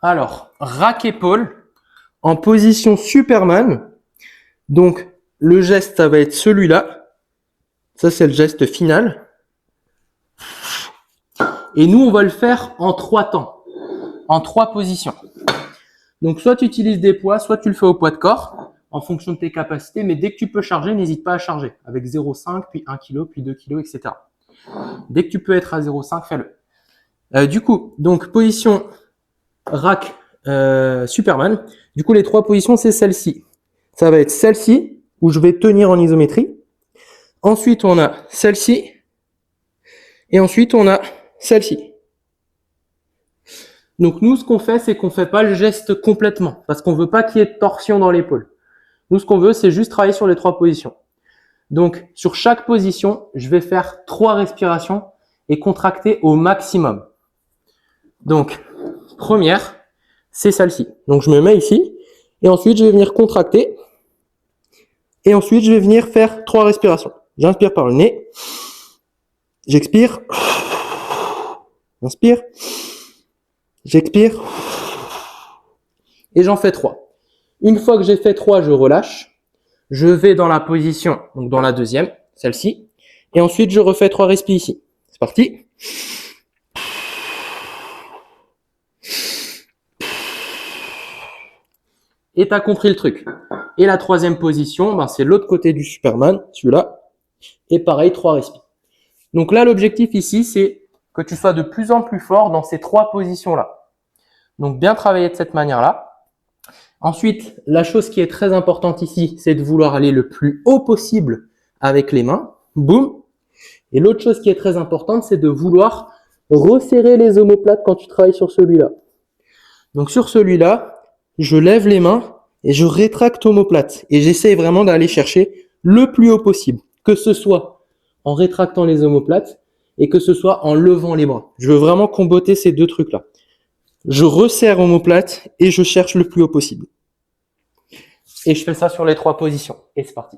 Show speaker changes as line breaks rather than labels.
Alors, rack épaule en position Superman. Donc, le geste, ça va être celui-là. Ça, c'est le geste final. Et nous, on va le faire en 3 temps, en 3 positions. Donc, soit tu utilises des poids, soit tu le fais au poids de corps, en fonction de tes capacités. Mais dès que tu peux charger, n'hésite pas à charger avec 0,5, puis 1 kg, puis 2 kg, etc. Dès que tu peux être à 0,5, fais-le. Du coup, donc, position rack Superman. Du coup, les 3 positions, c'est celle-ci. Ça va être celle-ci, où je vais tenir en isométrie. Ensuite, on a celle-ci. Et ensuite, on a celle-ci. Donc, nous, ce qu'on fait, c'est qu'on fait pas le geste complètement, parce qu'on veut pas qu'il y ait de torsion dans l'épaule. Nous, ce qu'on veut, c'est juste travailler sur les 3 positions. Donc, sur chaque position, je vais faire 3 respirations et contracter au maximum. Donc, première, c'est celle-ci. Donc, je me mets ici, et ensuite, je vais venir contracter, et ensuite, je vais venir faire 3 respirations. J'inspire par le nez, j'expire, inspire, j'expire, et j'en fais 3. Une fois que j'ai fait 3, je relâche, je vais dans la position, donc dans la deuxième, celle-ci, et ensuite, je refais 3 respis ici. C'est parti. Et tu as compris le truc. Et la troisième position, ben, c'est l'autre côté du Superman, celui-là. Et pareil, 3 respis. Donc là, l'objectif ici, c'est que tu sois de plus en plus fort dans ces 3 positions-là. Donc bien travailler de cette manière-là. Ensuite, la chose qui est très importante ici, c'est de vouloir aller le plus haut possible avec les mains. Boum. Et l'autre chose qui est très importante, c'est de vouloir resserrer les omoplates quand tu travailles sur celui-là. Donc sur celui-là, je lève les mains et je rétracte omoplate. Et j'essaie vraiment d'aller chercher le plus haut possible. Que ce soit en rétractant les omoplates et que ce soit en levant les bras. Je veux vraiment comboter ces 2 trucs-là. Je resserre omoplate et je cherche le plus haut possible. Et je fais ça sur les 3 positions. Et c'est parti.